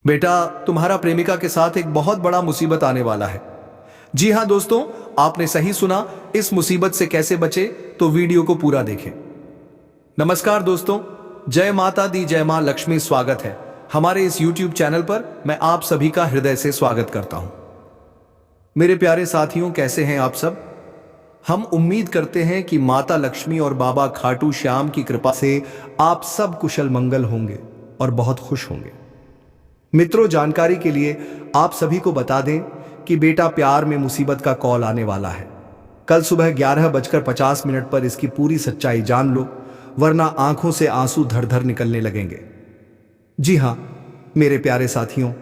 बेटा, तुम्हारा प्रेमिका के साथ एक बहुत बड़ा मुसीबत आने वाला है। जी हाँ दोस्तों, आपने सही सुना। इस मुसीबत से कैसे बचे, तो वीडियो को पूरा देखें। नमस्कार दोस्तों, जय माता दी, जय मां लक्ष्मी। स्वागत है हमारे इस YouTube चैनल पर। मैं आप सभी का हृदय से स्वागत करता हूं। मेरे प्यारे साथियों, कैसे हैं आप सब? हम उम्मीद करते हैं कि माता लक्ष्मी और बाबा खाटू श्याम की कृपा से आप सब कुशल मंगल होंगे और बहुत खुश होंगे। मित्रों, जानकारी के लिए आप सभी को बता दें कि बेटा प्यार में मुसीबत का कॉल आने वाला है। कल सुबह 11:50 पर इसकी पूरी सच्चाई जान लो, वरना आंखों से आंसू धर धर निकलने लगेंगे। जी हां मेरे प्यारे साथियों,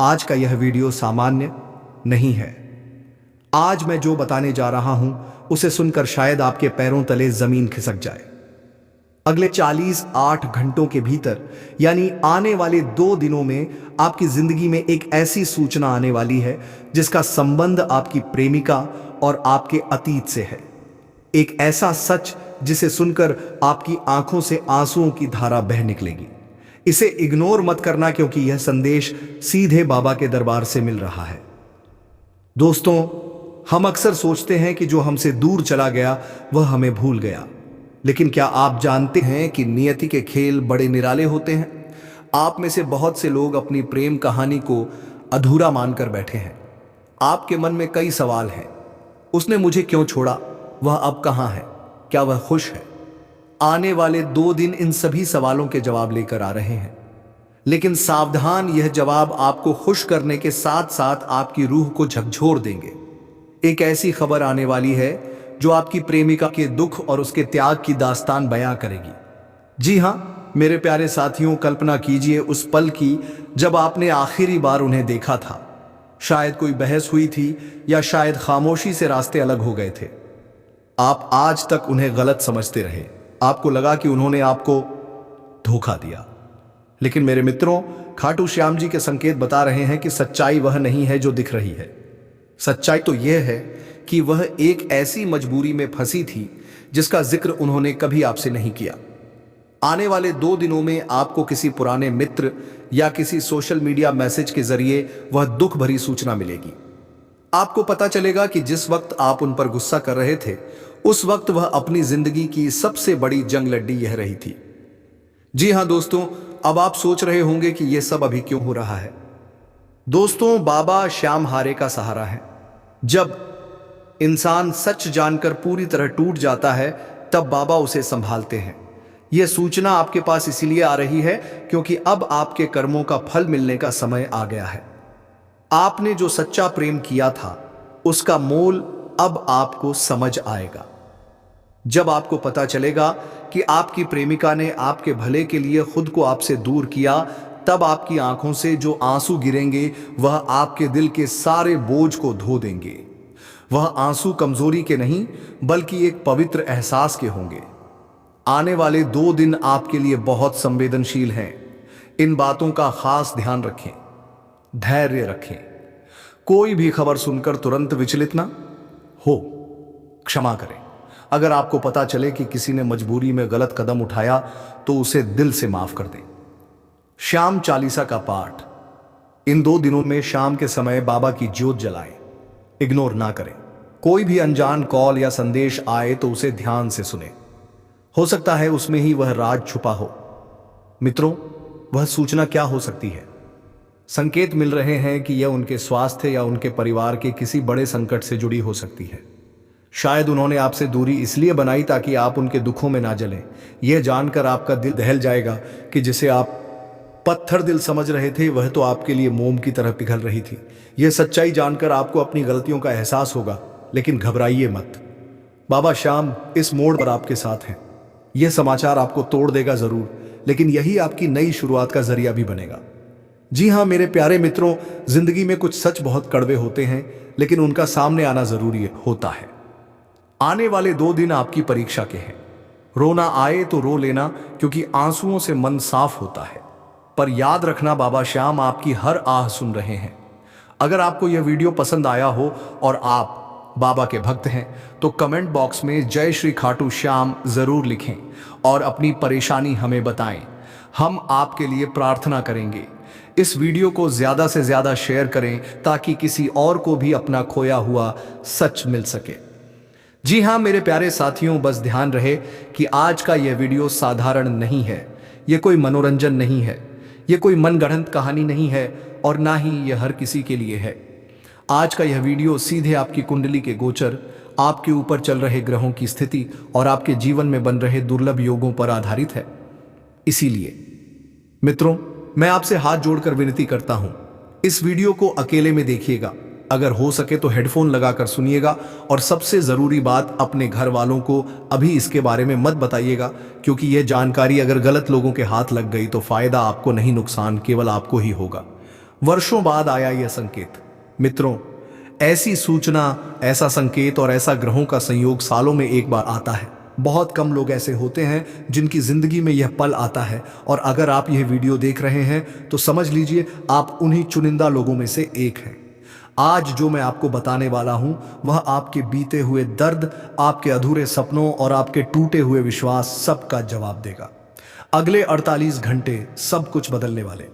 आज का यह वीडियो सामान्य नहीं है। आज मैं जो बताने जा रहा हूं उसे सुनकर शायद आपके पैरों तले जमीन खिसक जाए। अगले 48 घंटों के भीतर, यानी आने वाले 2 दिनों में, आपकी जिंदगी में एक ऐसी सूचना आने वाली है जिसका संबंध आपकी प्रेमिका और आपके अतीत से है। एक ऐसा सच जिसे सुनकर आपकी आंखों से आंसुओं की धारा बह निकलेगी। इसे इग्नोर मत करना, क्योंकि यह संदेश सीधे बाबा के दरबार से मिल रहा है। दोस्तों, हम अक्सर सोचते हैं कि जो हमसे दूर चला गया वह हमें भूल गया, लेकिन क्या आप जानते हैं कि नियति के खेल बड़े निराले होते हैं? आप में से बहुत से लोग अपनी प्रेम कहानी को अधूरा मानकर बैठे हैं। आपके मन में कई सवाल हैं। उसने मुझे क्यों छोड़ा? वह अब कहां है? क्या वह खुश है? आने वाले 2 दिन इन सभी सवालों के जवाब लेकर आ रहे हैं। लेकिन सावधान, यह जवाब आपको खुश करने के साथ साथ आपकी रूह को झकझोर देंगे। एक ऐसी खबर आने वाली है जो आपकी प्रेमिका के दुख और उसके त्याग की दास्तान बयां करेगी। जी हां मेरे प्यारे साथियों, कल्पना कीजिए उस पल की जब आपने आखिरी बार उन्हें देखा था। शायद कोई बहस हुई थी या शायद खामोशी से रास्ते अलग हो गए थे। आप आज तक उन्हें गलत समझते रहे। आपको लगा कि उन्होंने आपको धोखा दिया। लेकिन मेरे मित्रों, खाटू श्याम जी के संकेत बता रहे हैं कि सच्चाई वह नहीं है जो दिख रही है। सच्चाई तो यह है कि वह एक ऐसी मजबूरी में फंसी थी जिसका जिक्र उन्होंने कभी आपसे नहीं किया। आने वाले 2 दिनों में आपको किसी पुराने मित्र या किसी सोशल मीडिया मैसेज के जरिए वह दुख भरी सूचना मिलेगी। आपको पता चलेगा कि जिस वक्त आप उन पर गुस्सा कर रहे थे, उस वक्त वह अपनी जिंदगी की सबसे बड़ी जंग लड़ी यह रही थी। जी हां दोस्तों, अब आप सोच रहे होंगे कि यह सब अभी क्यों हो रहा है। दोस्तों, बाबा श्याम हारे का सहारा है। जब इंसान सच जानकर पूरी तरह टूट जाता है, तब बाबा उसे संभालते हैं। यह सूचना आपके पास इसीलिए आ रही है क्योंकि अब आपके कर्मों का फल मिलने का समय आ गया है। आपने जो सच्चा प्रेम किया था, उसका मोल अब आपको समझ आएगा। जब आपको पता चलेगा कि आपकी प्रेमिका ने आपके भले के लिए खुद को आपसे दूर किया, तब आपकी आंखों से जो आंसू गिरेंगे वह आपके दिल के सारे बोझ को धो देंगे। वह आंसू कमजोरी के नहीं, बल्कि एक पवित्र एहसास के होंगे। आने वाले 2 दिन आपके लिए बहुत संवेदनशील हैं। इन बातों का खास ध्यान रखें, धैर्य रखें। कोई भी खबर सुनकर तुरंत विचलित ना हो। क्षमा करें। अगर आपको पता चले कि किसी ने मजबूरी में गलत कदम उठाया, तो उसे दिल से माफ कर दें। श्याम चालीसा का पाठ। इन 2 दिनों में शाम के समय बाबा की ज्योत जलाएं। इग्नोर ना करें। कोई भी अनजान कॉल या संदेश आए तो उसे ध्यान से सुने। हो सकता है उसमें ही वह राज छुपा हो। मित्रों, वह सूचना क्या हो सकती है? संकेत मिल रहे हैं कि यह उनके स्वास्थ्य या उनके परिवार के किसी बड़े संकट से जुड़ी हो सकती है। शायद उन्होंने आपसे दूरी इसलिए बनाई ताकि आप उनके दुखों में ना जलें। यह जानकर आपका दिल दहल जाएगा कि जिसे आप पत्थर दिल समझ रहे थे, वह तो आपके लिए मोम की तरह पिघल रही थी। यह सच्चाई जानकर आपको अपनी गलतियों का एहसास होगा, लेकिन घबराइए मत। बाबा श्याम इस मोड़ पर आपके साथ हैं। यह समाचार आपको तोड़ देगा जरूर, लेकिन यही आपकी नई शुरुआत का जरिया भी बनेगा। जी हां मेरे प्यारे मित्रों, जिंदगी में कुछ सच बहुत कड़वे होते हैं, लेकिन उनका सामने आना जरूरी होता है। आने वाले 2 दिन आपकी परीक्षा के हैं। रोना आए तो रो लेना, क्योंकि आंसुओं से मन साफ होता है। पर याद रखना, बाबा श्याम आपकी हर आह सुन रहे हैं। अगर आपको यह वीडियो पसंद आया हो और आप बाबा के भक्त हैं, तो कमेंट बॉक्स में जय श्री खाटू श्याम जरूर लिखें और अपनी परेशानी हमें बताएं। हम आपके लिए प्रार्थना करेंगे। इस वीडियो को ज्यादा से ज्यादा शेयर करें ताकि किसी और को भी अपना खोया हुआ सच मिल सके। जी हाँ मेरे प्यारे साथियों, बस ध्यान रहे कि आज का यह वीडियो साधारण नहीं है। यह कोई मनोरंजन नहीं है, यह कोई मनगढ़ंत कहानी नहीं है और ना ही यह हर किसी के लिए है। आज का यह वीडियो सीधे आपकी कुंडली के गोचर, आपके ऊपर चल रहे ग्रहों की स्थिति और आपके जीवन में बन रहे दुर्लभ योगों पर आधारित है। इसीलिए मित्रों, मैं आपसे हाथ जोड़कर विनती करता हूं, इस वीडियो को अकेले में देखिएगा। अगर हो सके तो हेडफोन लगाकर सुनिएगा और सबसे जरूरी बात, अपने घर वालों को अभी इसके बारे में मत बताइएगा, क्योंकि यह जानकारी अगर गलत लोगों के हाथ लग गई तो फायदा आपको नहीं, नुकसान केवल आपको ही होगा। वर्षों बाद आया यह संकेत। मित्रों, ऐसी सूचना, ऐसा संकेत और ऐसा ग्रहों का संयोग सालों में एक बार आता है। बहुत कम लोग ऐसे होते हैं जिनकी जिंदगी में यह पल आता है, और अगर आप यह वीडियो देख रहे हैं तो समझ लीजिए आप उन्हीं चुनिंदा लोगों में से एक हैं। आज जो मैं आपको बताने वाला हूं वह आपके बीते हुए दर्द, आपके अधूरे सपनों और आपके टूटे हुए विश्वास सबका जवाब देगा। अगले 48 घंटे सब कुछ बदलने वाले।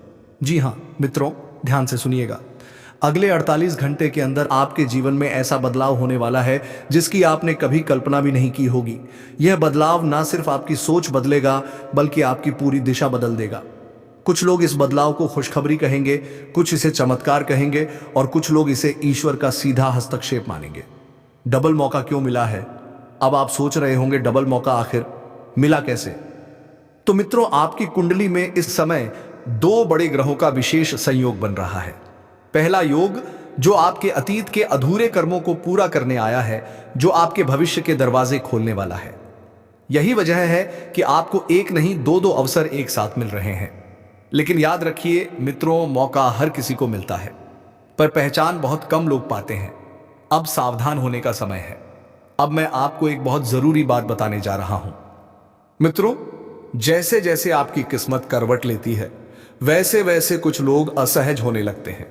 जी हां मित्रों, ध्यान से सुनिएगा। अगले 48 घंटे के अंदर आपके जीवन में ऐसा बदलाव होने वाला है जिसकी आपने कभी कल्पना भी नहीं की होगी। यह बदलाव ना सिर्फ आपकी सोच बदलेगा बल्कि आपकी पूरी दिशा बदल देगा। कुछ लोग इस बदलाव को खुशखबरी कहेंगे, कुछ इसे चमत्कार कहेंगे और कुछ लोग इसे ईश्वर का सीधा हस्तक्षेप मानेंगे। डबल मौका क्यों मिला है? अब आप सोच रहे होंगे डबल मौका आखिर मिला कैसे? तो मित्रों, आपकी कुंडली में इस समय 2 बड़े ग्रहों का विशेष संयोग बन रहा है। पहला योग जो आपके अतीत के अधूरे कर्मों को पूरा करने आया है, जो आपके भविष्य के दरवाजे खोलने वाला है। यही वजह है कि आपको एक नहीं 2 अवसर एक साथ मिल रहे हैं। लेकिन याद रखिए मित्रों, मौका हर किसी को मिलता है, पर पहचान बहुत कम लोग पाते हैं। अब सावधान होने का समय है। अब मैं आपको एक बहुत जरूरी बात बताने जा रहा हूं। मित्रों, जैसे जैसे आपकी किस्मत करवट लेती है, वैसे वैसे कुछ लोग असहज होने लगते हैं।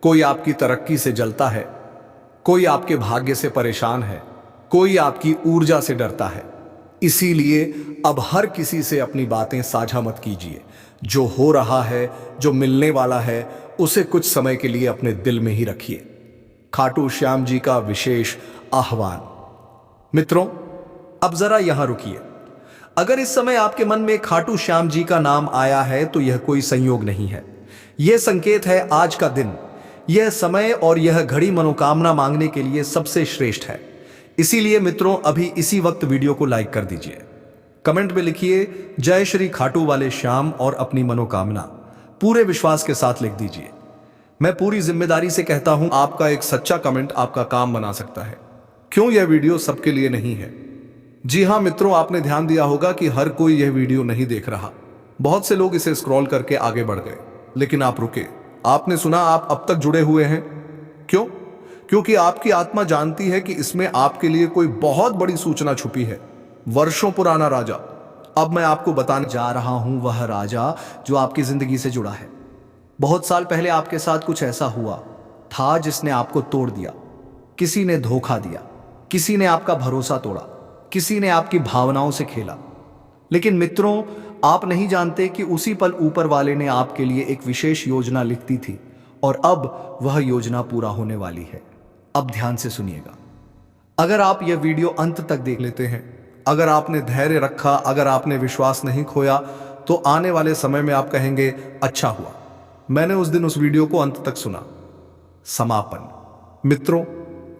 कोई आपकी तरक्की से जलता है, कोई आपके भाग्य से परेशान है, कोई आपकी ऊर्जा से डरता है। इसीलिए अब हर किसी से अपनी बातें साझा मत कीजिए। जो हो रहा है, जो मिलने वाला है, उसे कुछ समय के लिए अपने दिल में ही रखिए। खाटू श्याम जी का विशेष आह्वान। मित्रों, अब जरा यहां रुकिए। अगर इस समय आपके मन में खाटू श्याम जी का नाम आया है तो यह कोई संयोग नहीं है, यह संकेत है आज का दिन, यह समय और यह घड़ी मनोकामना मांगने के लिए सबसे श्रेष्ठ है। इसीलिए मित्रों, अभी इसी वक्त वीडियो को लाइक कर दीजिए। कमेंट में लिखिए जय श्री खाटू वाले श्याम और अपनी मनोकामना पूरे विश्वास के साथ लिख दीजिए। मैं पूरी जिम्मेदारी से कहता हूं, आपका एक सच्चा कमेंट आपका काम बना सकता है। क्यों यह वीडियो सबके लिए नहीं है? जी हां मित्रों, आपने ध्यान दिया होगा कि हर कोई यह वीडियो नहीं देख रहा। बहुत से लोग इसे स्क्रॉल करके आगे बढ़ गए, लेकिन आप रुके। आपने सुना, आप अब तक जुड़े हुए हैं। क्यों? क्योंकि आपकी आत्मा जानती है कि इसमें आपके लिए कोई बहुत बड़ी सूचना छुपी है। वर्षों पुराना राजा, अब मैं आपको बताने जा रहा हूं वह राजा जो आपकी जिंदगी से जुड़ा है। बहुत साल पहले आपके साथ कुछ ऐसा हुआ था जिसने आपको तोड़ दिया। किसी ने धोखा दिया, किसी ने आपका भरोसा तोड़ा, किसी ने आपकी भावनाओं से खेला। लेकिन मित्रों, आप नहीं जानते कि उसी पल ऊपर वाले ने आपके लिए एक विशेष योजना लिखी थी और अब वह योजना पूरा होने वाली है। अब ध्यान से सुनिएगा। अगर आप यह वीडियो अंत तक देख लेते हैं, अगर आपने धैर्य रखा, अगर आपने विश्वास नहीं खोया, तो आने वाले समय में आप कहेंगे, अच्छा हुआ मैंने उस दिन उस वीडियो को अंत तक सुना। समापन। मित्रों,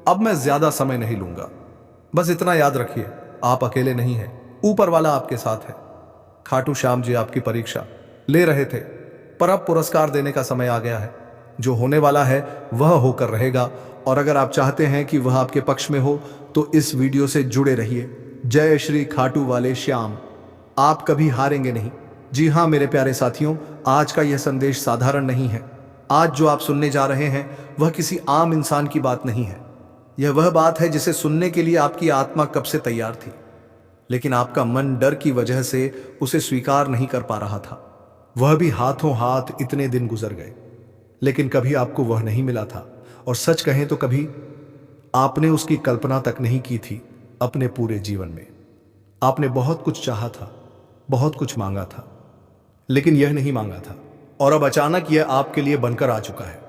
अब मैं ज्यादा समय नहीं लूंगा। बस इतना याद रखिए, आप अकेले नहीं हैं, ऊपर वाला आपके साथ है। खाटू श्याम जी आपकी परीक्षा ले रहे थे, पर अब पुरस्कार देने का समय आ गया है। जो होने वाला है वह होकर रहेगा, और अगर आप चाहते हैं कि वह आपके पक्ष में हो तो इस वीडियो से जुड़े रहिए। जय श्री खाटू वाले श्याम। आप कभी हारेंगे नहीं। जी हाँ मेरे प्यारे साथियों, आज का यह संदेश साधारण नहीं है। आज जो आप सुनने जा रहे हैं वह किसी आम इंसान की बात नहीं है। यह वह बात है जिसे सुनने के लिए आपकी आत्मा कब से तैयार थी, लेकिन आपका मन डर की वजह से उसे स्वीकार नहीं कर पा रहा था। वह भी हाथों हाथ इतने दिन गुजर गए, लेकिन कभी आपको वह नहीं मिला था, और सच कहें तो कभी आपने उसकी कल्पना तक नहीं की थी अपने पूरे जीवन में। आपने बहुत कुछ चाहा था, बहुत कुछ मांगा था, लेकिन यह नहीं मांगा था और अब अचानक यह आपके लिए बनकर आ चुका है।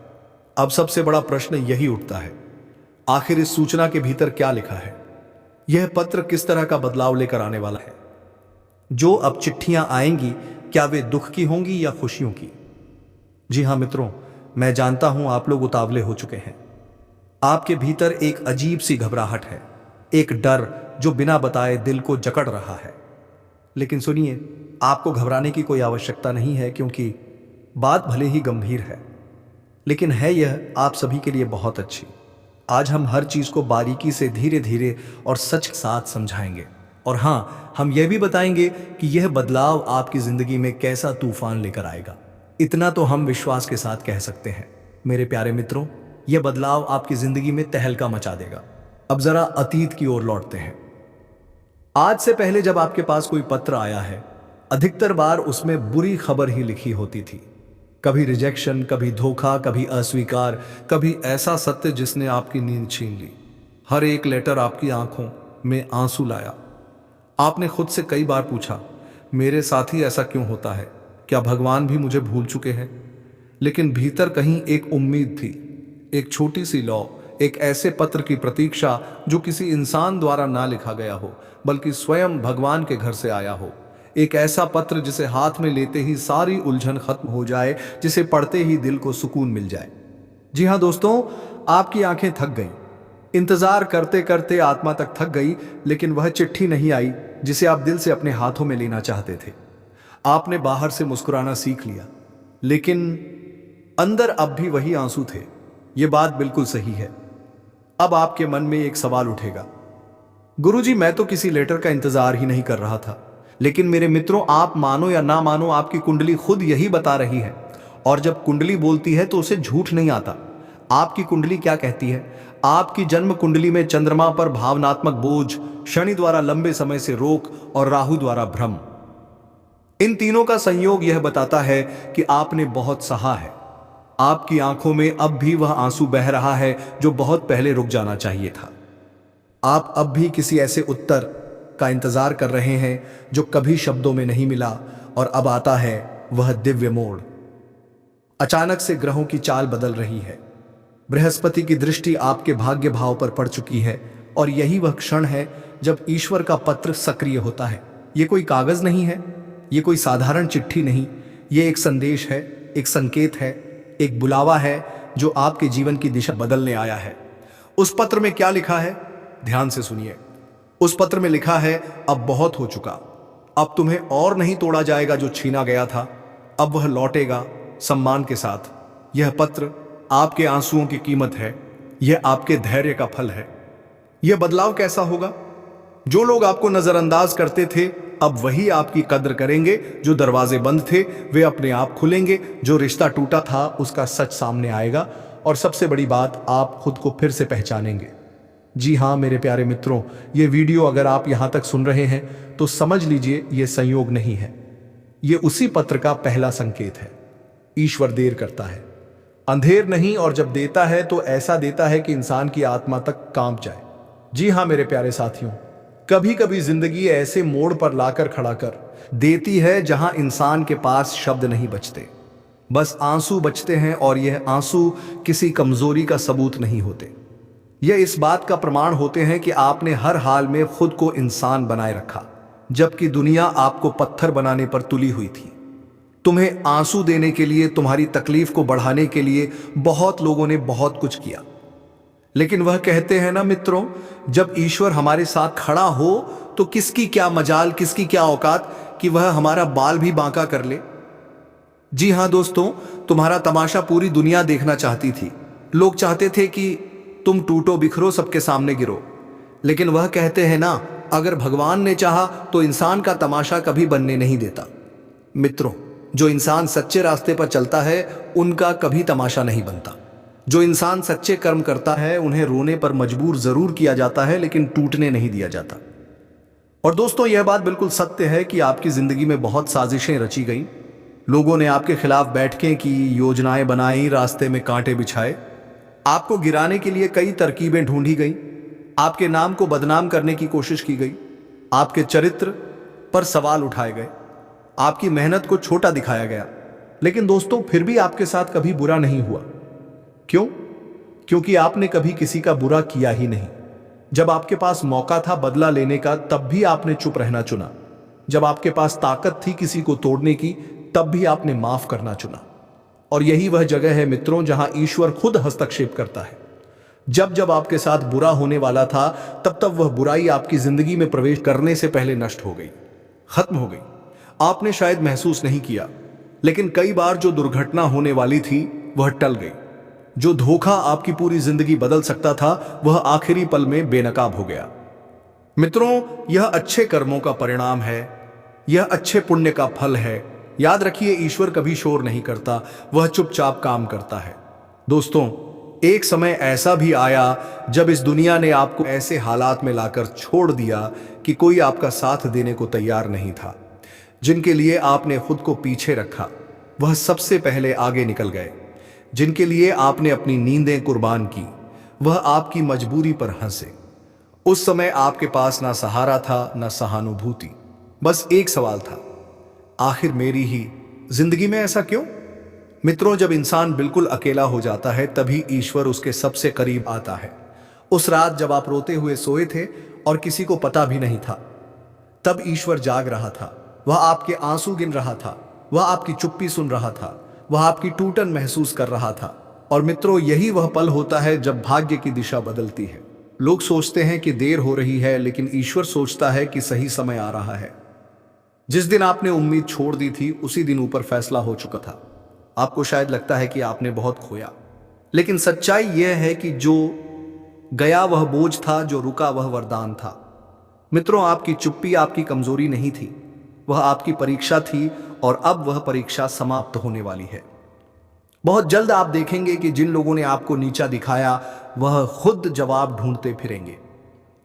अब सबसे बड़ा प्रश्न यही उठता है, आखिर इस सूचना के भीतर क्या लिखा है? यह पत्र किस तरह का बदलाव लेकर आने वाला है? जो अब चिट्ठियां आएंगी, क्या वे दुख की होंगी या खुशियों की? जी हां मित्रों, मैं जानता हूं आप लोग उतावले हो चुके हैं। आपके भीतर एक अजीब सी घबराहट है, एक डर जो बिना बताए दिल को जकड़ रहा है। लेकिन सुनिए, आपको घबराने की कोई आवश्यकता नहीं है, क्योंकि बात भले ही गंभीर है, लेकिन है यह आप सभी के लिए बहुत अच्छी। आज हम हर चीज को बारीकी से धीरे धीरे और सच के साथ समझाएंगे। और हां, हम यह भी बताएंगे कि यह बदलाव आपकी जिंदगी में कैसा तूफान लेकर आएगा। इतना तो हम विश्वास के साथ कह सकते हैं मेरे प्यारे मित्रों, यह बदलाव आपकी जिंदगी में तहलका मचा देगा। अब जरा अतीत की ओर लौटते हैं। आज से पहले जब आपके पास कोई पत्र आया है, अधिकतर बार उसमें बुरी खबर ही लिखी होती थी। कभी रिजेक्शन, कभी धोखा, कभी अस्वीकार, कभी ऐसा सत्य जिसने आपकी नींद छीन ली। हर एक लेटर आपकी आंखों में आंसू लाया। आपने खुद से कई बार पूछा, मेरे साथ ही ऐसा क्यों होता है? क्या भगवान भी मुझे भूल चुके हैं? लेकिन भीतर कहीं एक उम्मीद थी, एक छोटी सी लौ, एक ऐसे पत्र की प्रतीक्षा जो किसी इंसान द्वारा ना लिखा गया हो, बल्कि स्वयं भगवान के घर से आया हो। एक ऐसा पत्र जिसे हाथ में लेते ही सारी उलझन खत्म हो जाए, जिसे पढ़ते ही दिल को सुकून मिल जाए। जी हां दोस्तों, आपकी आंखें थक गईं, इंतजार करते करते आत्मा तक थक गई, लेकिन वह चिट्ठी नहीं आई जिसे आप दिल से अपने हाथों में लेना चाहते थे। आपने बाहर से मुस्कुराना सीख लिया, लेकिन अंदर अब भी वही आंसू थे। यह बात बिल्कुल सही है। अब आपके मन में एक सवाल उठेगा, गुरुजी, मैं तो किसी लेटर का इंतजार ही नहीं कर रहा था। लेकिन मेरे मित्रों, आप मानो या ना मानो, आपकी कुंडली खुद यही बता रही है। और जब कुंडली बोलती है तो उसे झूठ नहीं आता। आपकी कुंडली क्या कहती है? आपकी जन्म कुंडली में चंद्रमा पर भावनात्मक बोझ, शनि द्वारा लंबे समय से रोक और राहु द्वारा भ्रम, इन तीनों का संयोग यह बताता है कि आपने बहुत सहा है। आपकी आंखों में अब भी वह आंसू बह रहा है जो बहुत पहले रुक जाना चाहिए था। आप अब भी किसी ऐसे उत्तर का इंतजार कर रहे हैं जो कभी शब्दों में नहीं मिला, और अब आता है वह दिव्य मोड़। अचानक से ग्रहों की चाल बदल रही है। बृहस्पति की दृष्टि आपके भाग्य भाव पर पड़ चुकी है, और यही वह क्षण है जब ईश्वर का पत्र सक्रिय होता है। यह कोई कागज नहीं है, यह कोई साधारण चिट्ठी नहीं, यह एक संदेश है, एक संकेत है, एक बुलावा है जो आपके जीवन की दिशा बदलने आया है। उस पत्र में क्या लिखा है? ध्यान से सुनिए। उस पत्र में लिखा है, अब बहुत हो चुका, अब तुम्हें और नहीं तोड़ा जाएगा जो छीना गया था, अब वह लौटेगा सम्मान के साथ। यह पत्र आपके आंसुओं की कीमत है, यह आपके धैर्य का फल है। यह बदलाव कैसा होगा? जो लोग आपको नजरअंदाज करते थे, अब वही आपकी कद्र करेंगे। जो दरवाजे बंद थे वे अपने आप खुलेंगे, जो रिश्ता टूटा था उसका सच सामने आएगा, और सबसे बड़ी बात, आप खुद को फिर से पहचानेंगे। जी हाँ मेरे प्यारे मित्रों, ये वीडियो अगर आप यहाँ तक सुन रहे हैं तो समझ लीजिए ये संयोग नहीं है, ये उसी पत्र का पहला संकेत है। ईश्वर देर करता है, अंधेर नहीं, और जब देता है तो ऐसा देता है कि इंसान की आत्मा तक कांप जाए। जी हाँ मेरे प्यारे साथियों, कभी कभी जिंदगी ऐसे मोड़ पर लाकर खड़ा कर देती है जहां इंसान के पास शब्द नहीं बचते, बस आंसू बचते हैं। और यह आंसू किसी कमजोरी का सबूत नहीं होते, यह इस बात का प्रमाण होते हैं कि आपने हर हाल में खुद को इंसान बनाए रखा, जबकि दुनिया आपको पत्थर बनाने पर तुली हुई थी। तुम्हें आंसू देने के लिए, तुम्हारी तकलीफ को बढ़ाने के लिए बहुत लोगों ने बहुत कुछ किया, लेकिन वह कहते हैं ना मित्रों, जब ईश्वर हमारे साथ खड़ा हो तो किसकी क्या मजाल, किसकी क्या औकात कि वह हमारा बाल भी बांका कर ले। जी हां दोस्तों, तुम्हारा तमाशा पूरी दुनिया देखना चाहती थी। लोग चाहते थे कि तुम टूटो बिखरो, सबके सामने गिरो, लेकिन वह कहते हैं ना, अगर भगवान ने चाहा तो इंसान का तमाशा कभी बनने नहीं देता। मित्रों, जो इंसान सच्चे रास्ते पर चलता है उनका कभी तमाशा नहीं बनता। जो इंसान सच्चे कर्म करता है उन्हें रोने पर मजबूर जरूर किया जाता है, लेकिन टूटने नहीं दिया जाता। और दोस्तों, यह बात बिल्कुल सत्य है कि आपकी जिंदगी में बहुत साजिशें रची गई। लोगों ने आपके खिलाफ बैठकें की, योजनाएं बनाई, रास्ते में कांटे बिछाए, आपको गिराने के लिए कई तरकीबें ढूंढी गई, आपके नाम को बदनाम करने की कोशिश की गई, आपके चरित्र पर सवाल उठाए गए, आपकी मेहनत को छोटा दिखाया गया। लेकिन दोस्तों फिर भी आपके साथ कभी बुरा नहीं हुआ। क्यों? क्योंकि आपने कभी किसी का बुरा किया ही नहीं। जब आपके पास मौका था बदला लेने का, तब भी आपने चुप रहना चुना। जब आपके पास ताकत थी किसी को तोड़ने की, तब भी आपने माफ करना चुना। और यही वह जगह है मित्रों जहां ईश्वर खुद हस्तक्षेप करता है। जब जब आपके साथ बुरा होने वाला था, तब तब वह बुराई आपकी जिंदगी में प्रवेश करने से पहले नष्ट हो गई, खत्म हो गई। आपने शायद महसूस नहीं किया, लेकिन कई बार जो दुर्घटना होने वाली थी वह टल गई। जो धोखा आपकी पूरी जिंदगी बदल सकता था, वह आखिरी पल में बेनकाब हो गया। मित्रों, यह अच्छे कर्मों का परिणाम है, यह अच्छे पुण्य का फल है। याद रखिए, ईश्वर कभी शोर नहीं करता, वह चुपचाप काम करता है। दोस्तों, एक समय ऐसा भी आया जब इस दुनिया ने आपको ऐसे हालात में लाकर छोड़ दिया कि कोई आपका साथ देने को तैयार नहीं था। जिनके लिए आपने खुद को पीछे रखा, वह सबसे पहले आगे निकल गए। जिनके लिए आपने अपनी नींदें कुर्बान की, वह आपकी मजबूरी पर हंसे। उस समय आपके पास ना सहारा था, ना सहानुभूति। बस एक सवाल था, आखिर मेरी ही जिंदगी में ऐसा क्यों? मित्रों, जब इंसान बिल्कुल अकेला हो जाता है, तभी ईश्वर उसके सबसे करीब आता है। उस रात जब आप रोते हुए सोए थे और किसी को पता भी नहीं था, तब ईश्वर जाग रहा था। वह आपके आंसू गिन रहा था, वह आपकी चुप्पी सुन रहा था, वह आपकी टूटन महसूस कर रहा था। और मित्रों, यही वह पल होता है जब भाग्य की दिशा बदलती है। लोग सोचते हैं कि देर हो रही है, लेकिन ईश्वर सोचता है कि सही समय आ रहा है। जिस दिन आपने उम्मीद छोड़ दी थी, उसी दिन ऊपर फैसला हो चुका था। आपको शायद लगता है कि आपने बहुत खोया, लेकिन सच्चाई यह है कि जो गया वह बोझ था, जो रुका वह वरदान था। मित्रों, आपकी चुप्पी आपकी कमजोरी नहीं थी, वह आपकी परीक्षा थी। और अब वह परीक्षा समाप्त होने वाली है। बहुत जल्द आप देखेंगे कि जिन लोगों ने आपको नीचा दिखाया, वह खुद जवाब ढूंढते फिरेंगे।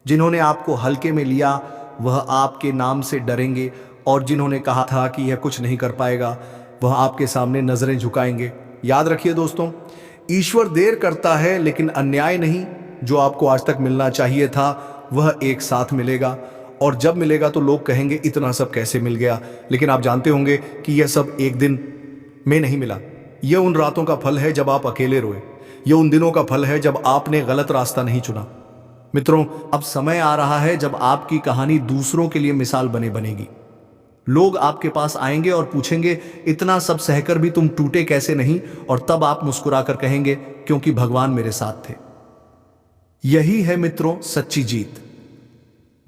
जिन्होंने आपको हल्के में लिया, वह आपके नाम से डरेंगे। और जिन्होंने कहा था कि यह कुछ नहीं कर पाएगा, वह आपके सामने नजरें झुकाएंगे। याद रखिए दोस्तों, ईश्वर देर करता है, लेकिन अन्याय नहीं। जो आपको आज तक मिलना चाहिए था, वह एक साथ मिलेगा। और जब मिलेगा तो लोग कहेंगे इतना सब कैसे मिल गया। लेकिन आप जानते होंगे कि यह सब एक दिन में नहीं मिला। यह उन रातों का फल है जब आप अकेले रोए। यह उन दिनों का फल है जब आपने गलत रास्ता नहीं चुना। मित्रों, अब समय आ रहा है जब आपकी कहानी दूसरों के लिए मिसाल बनेगी। लोग आपके पास आएंगे और पूछेंगे, इतना सब सहकर भी तुम टूटे कैसे नहीं? और तब आप मुस्कुराकर कहेंगे, क्योंकि भगवान मेरे साथ थे। यही है मित्रों सच्ची जीत।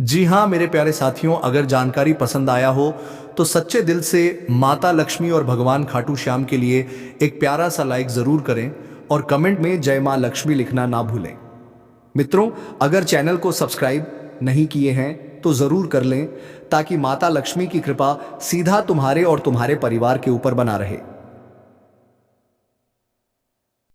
जी हां मेरे प्यारे साथियों, अगर जानकारी पसंद आया हो तो सच्चे दिल से माता लक्ष्मी और भगवान खाटू श्याम के लिए एक प्यारा सा लाइक जरूर करें और कमेंट में जय मां लक्ष्मी लिखना ना भूलें। मित्रों, अगर चैनल को सब्सक्राइब नहीं किए हैं तो जरूर कर लें, ताकि माता लक्ष्मी की कृपा सीधा तुम्हारे और तुम्हारे परिवार के ऊपर बना रहे।